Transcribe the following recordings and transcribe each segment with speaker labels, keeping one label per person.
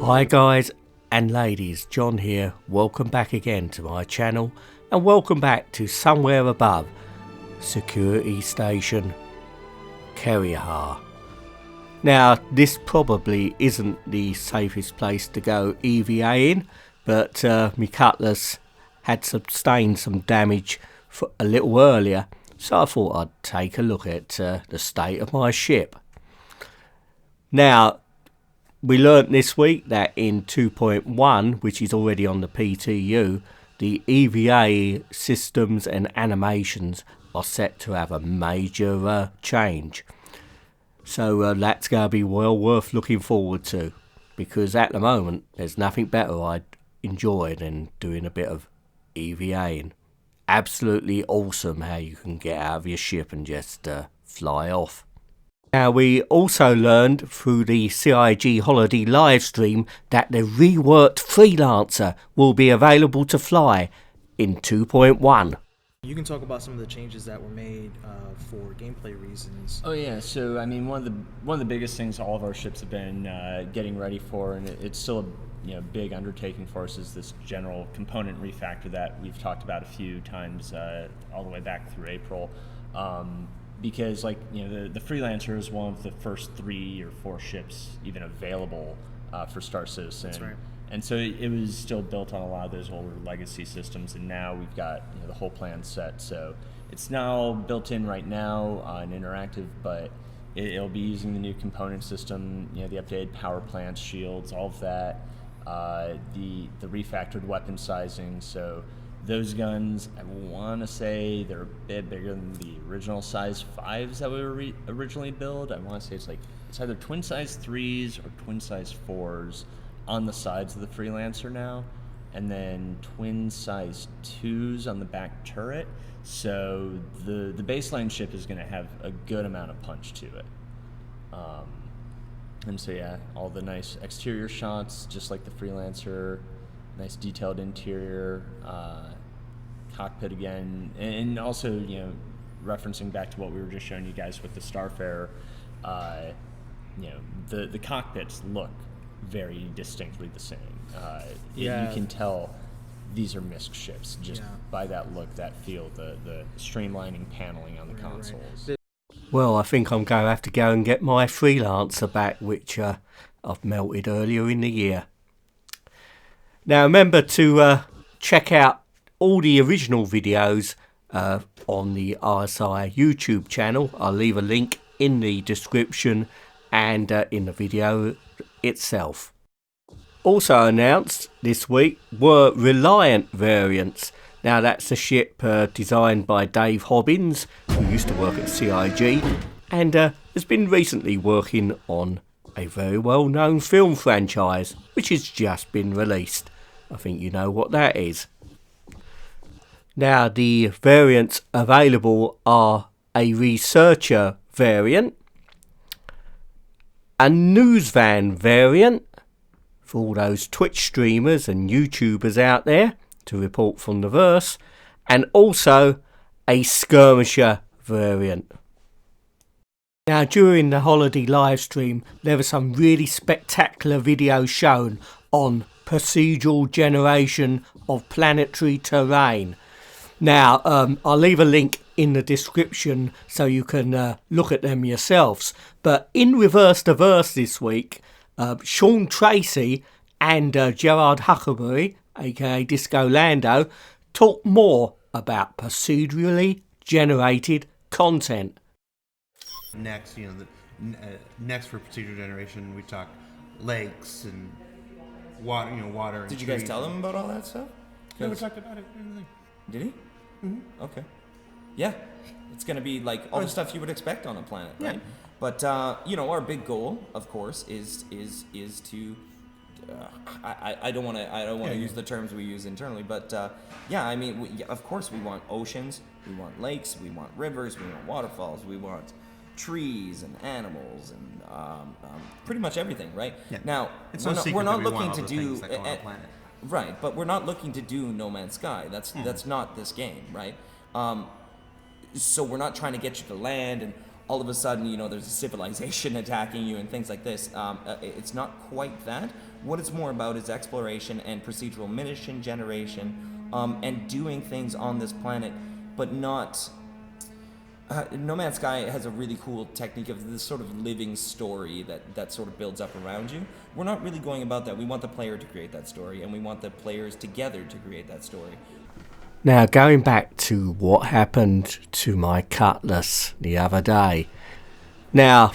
Speaker 1: Hi guys and ladies, John here. Welcome back again to my channel and welcome back to Somewhere Above, Security Station Kerryhar. Now this probably isn't the safest place to go EVA in, but my Cutlass had sustained some damage for a little earlier, so I thought I'd take a look at the state of my ship. Now we learnt this week that in 2.1, which is already on the PTU, the EVA systems and animations are set to have a major change. So that's going to be well worth looking forward to, because at the moment there's nothing better I'd enjoy than doing a bit of EVAing. Absolutely awesome how you can get out of your ship and just fly off. Now we also learned through the CIG holiday livestream that the reworked Freelancer will be available to fly in 2.1.
Speaker 2: You can talk about some of the changes that were made for gameplay reasons.
Speaker 3: Oh yeah, so I mean one of the biggest things all of our ships have been getting ready for, and it's still a big undertaking for us, is this general component refactor that we've talked about a few times all the way back through April. Because the Freelancer is one of the first 3 or 4 ships even available for Star Citizen.
Speaker 2: That's right.
Speaker 3: And so it was still built on a lot of those older legacy systems, and now we've got the whole plan set. So it's now built in right now and interactive, but it'll be using the new component system, the updated power plants, shields, all of that, the refactored weapon sizing. So those guns, I want to say they're a bit bigger than the original size 5s that we were originally built. I want to say it's either twin size 3s or twin size 4s on the sides of the Freelancer now, and then twin size 2s on the back turret. So the baseline ship is going to have a good amount of punch to it. And so yeah, all the nice exterior shots, just like the Freelancer. Nice detailed interior, cockpit again, and also referencing back to what we were just showing you guys with the Starfarer, the cockpits look very distinctly the same. You can tell these are MISC ships just by that look, that feel, the streamlining paneling on the consoles.
Speaker 2: Right.
Speaker 1: Well, I think I'm going to have to go and get my Freelancer back, which I've melted earlier in the year. Now remember to check out all the original videos on the RSI YouTube channel. I'll leave a link in the description and in the video itself. Also announced this week were Reliant variants. Now that's a ship designed by Dave Hobbins, who used to work at CIG and has been recently working on a very well-known film franchise which has just been released. I think you know what that is. Now the variants available are a Researcher variant, a Newsvan variant for all those Twitch streamers and YouTubers out there to report from the verse, and also a Skirmisher variant. Now during the holiday live stream there were some really spectacular videos shown on procedural generation of planetary terrain. Now I'll leave a link in the description so you can look at them yourselves, but in Reverse the Verse this week, Sean Tracy and Gerard Huckleberry, aka Disco Lando, talk more about procedurally generated content.
Speaker 4: Next, next for procedural generation, we talk lakes and water, water. And
Speaker 5: Did you guys tell him about all that stuff?
Speaker 4: Yeah, we talked about it.
Speaker 5: Did he? Mm-hmm. Okay. Yeah, it's gonna be like all the stuff you would expect on a planet, right? Yeah. But our big goal, of course, is to. I don't want to use the terms we use internally, but of course we want oceans, we want lakes, we want rivers, we want waterfalls, we want trees and animals and pretty much everything, right? Yeah. Now we're not looking to do right, but we're not looking to do No Man's Sky. That's not this game, right? So we're not trying to get you to land and all of a sudden, you know, there's a civilization attacking you and things like this. It's not quite that. What it's more about is exploration and procedural mission generation, and doing things on this planet, but not... No Man's Sky has a really cool technique of this sort of living story that sort of builds up around you. We're not really going about that. We want the player to create that story, and we want the players together to create that story.
Speaker 1: Now, going back to what happened to my Cutlass the other day. Now,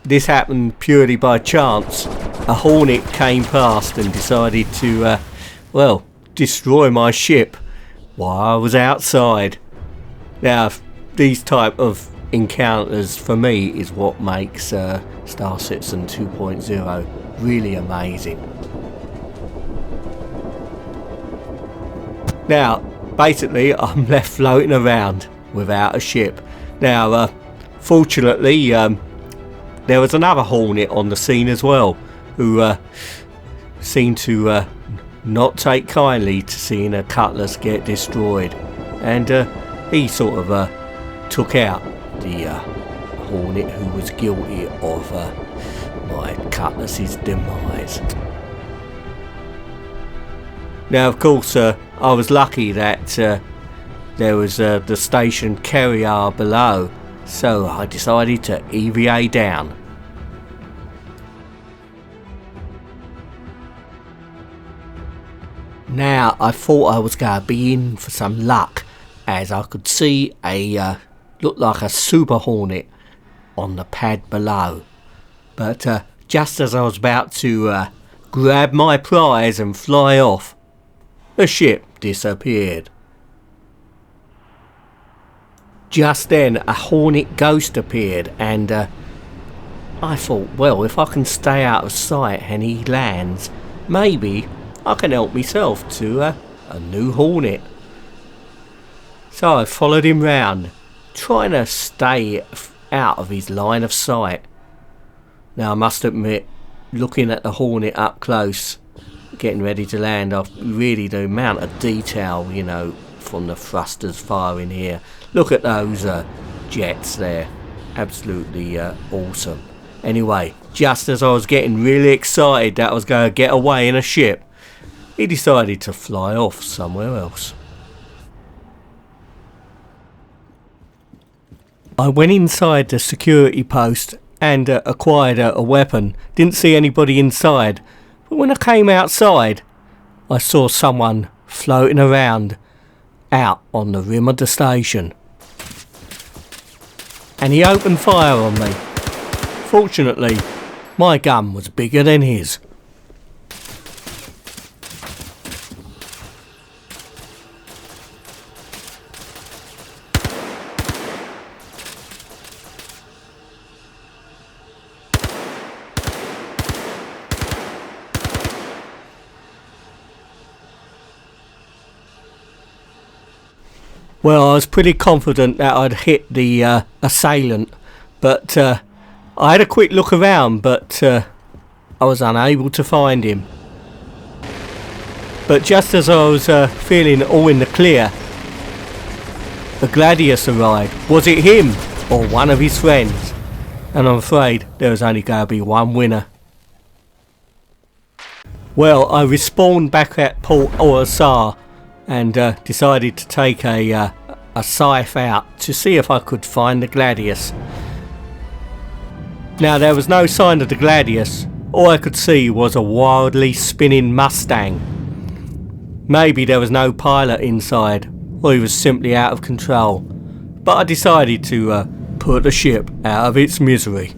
Speaker 1: this happened purely by chance. A Hornet came past and decided to, destroy my ship while I was outside. Now, these type of encounters for me is what makes Star Citizen 2.0 really amazing. Now, basically, I'm left floating around without a ship. Now, fortunately, there was another Hornet on the scene as well, who seemed to not take kindly to seeing a Cutlass get destroyed, and he sort of took out the Hornet who was guilty of my Cutlass's demise. Now, of course, I was lucky that there was the station carrier below, so I decided to EVA down. Now, I thought I was going to be in for some luck, as I could see a looked like a Super Hornet on the pad below. But just as I was about to grab my prize and fly off, the ship disappeared. Just then a Hornet Ghost appeared, and I thought, well, if I can stay out of sight and he lands, maybe I can help myself to a new Hornet. So I followed him round, trying to stay out of his line of sight. Now, I must admit, looking at the Hornet up close, getting ready to land, the amount of detail, you know, from the thrusters firing here. Look at those jets there, absolutely awesome. Anyway, just as I was getting really excited that I was going to get away in a ship, he decided to fly off somewhere else. I went inside the security post and acquired a weapon. Didn't see anybody inside, but when I came outside, I saw someone floating around out on the rim of the station. And he opened fire on me. Fortunately, my gun was bigger than his. Well, I was pretty confident that I'd hit the assailant, but I had a quick look around, but I was unable to find him. But just as I was feeling all in the clear, the Gladius arrived. Was it him or one of his friends? And I'm afraid there was only going to be one winner. Well, I respawned back at Port Orsar and decided to take a scythe out to see if I could find the Gladius. Now, there was no sign of the Gladius. All I could see was a wildly spinning Mustang. Maybe there was no pilot inside, or he was simply out of control. But I decided to put the ship out of its misery.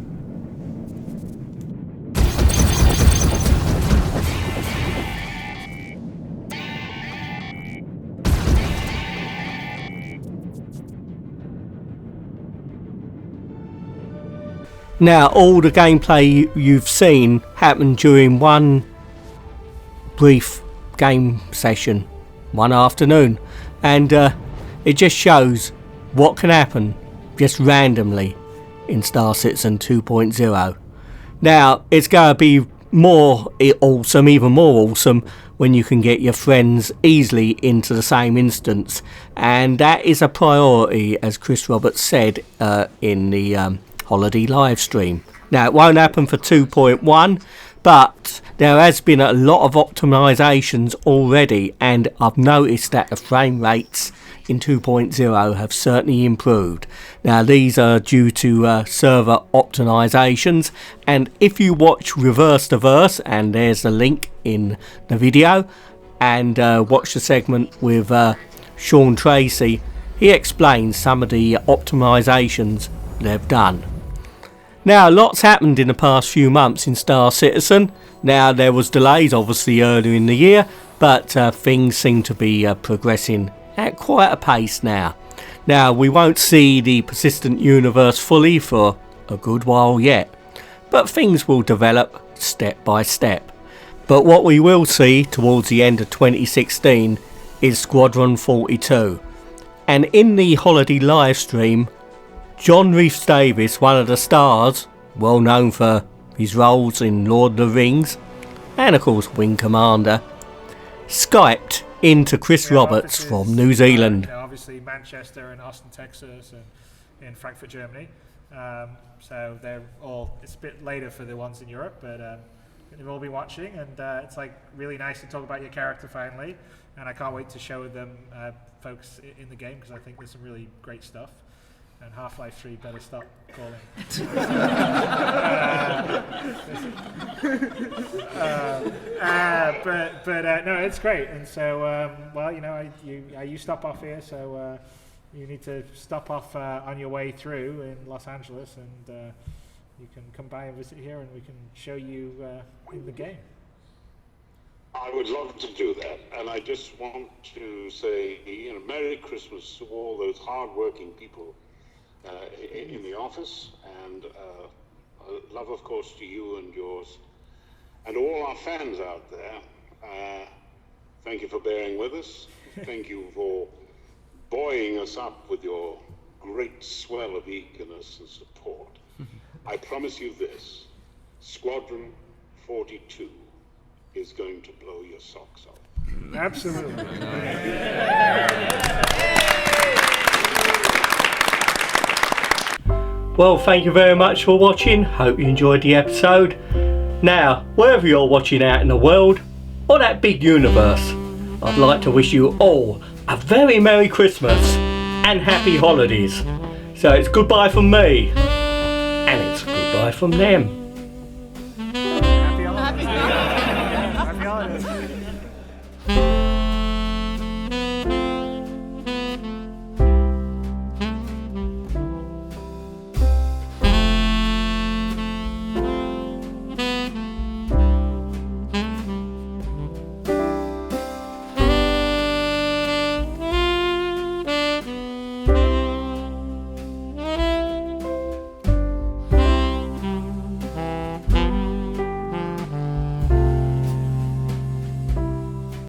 Speaker 1: Now, all the gameplay you've seen happened during one brief game session, one afternoon, and it just shows what can happen just randomly in Star Citizen 2.0. Now, it's going to be more awesome, even more awesome, when you can get your friends easily into the same instance, and that is a priority, as Chris Roberts said in the holiday live stream. Now, it won't happen for 2.1, but there has been a lot of optimisations already, and I've noticed that the frame rates in 2.0 have certainly improved. Now, these are due to server optimisations, and if you watch Reverse the Verse, and there's a link in the video, and watch the segment with Sean Tracy, he explains some of the optimisations they've done. Now, lots happened in the past few months in Star Citizen. Now, there was delays obviously earlier in the year, but things seem to be progressing at quite a pace now. Now, we won't see the persistent universe fully for a good while yet, but things will develop step by step. But what we will see towards the end of 2016 is Squadron 42. And in the holiday live stream, John Rhys-Davies, one of the stars, well known for his roles in Lord of the Rings, and of course Wing Commander, Skyped into Chris Roberts from New Zealand.
Speaker 6: Obviously Manchester and Austin, Texas, and in Frankfurt, Germany. So they're all, it's a bit later for the ones in Europe, but they've all been watching, and it's like really nice to talk about your character finally. And I can't wait to show them folks in the game, because I think there's some really great stuff. And Half-Life 3 better stop calling. But no, it's great. And so, well, you know, you stop off here, so you need to stop off on your way through in Los Angeles, and you can come by and visit here, and we can show you in the game.
Speaker 7: I would love to do that, and I just want to say, you know, Merry Christmas to all those hard-working people in the office, and love, of course, to you and yours, and all our fans out there. Thank you for bearing with us. Thank you for buoying us up with your great swell of eagerness and support. I promise you this: Squadron 42 is going to blow your socks off.
Speaker 6: Absolutely.
Speaker 1: Well, thank you very much for watching. Hope you enjoyed the episode. Now, wherever you're watching out in the world, or that big universe, I'd like to wish you all a very Merry Christmas and Happy Holidays. So it's goodbye from me, and it's goodbye from them.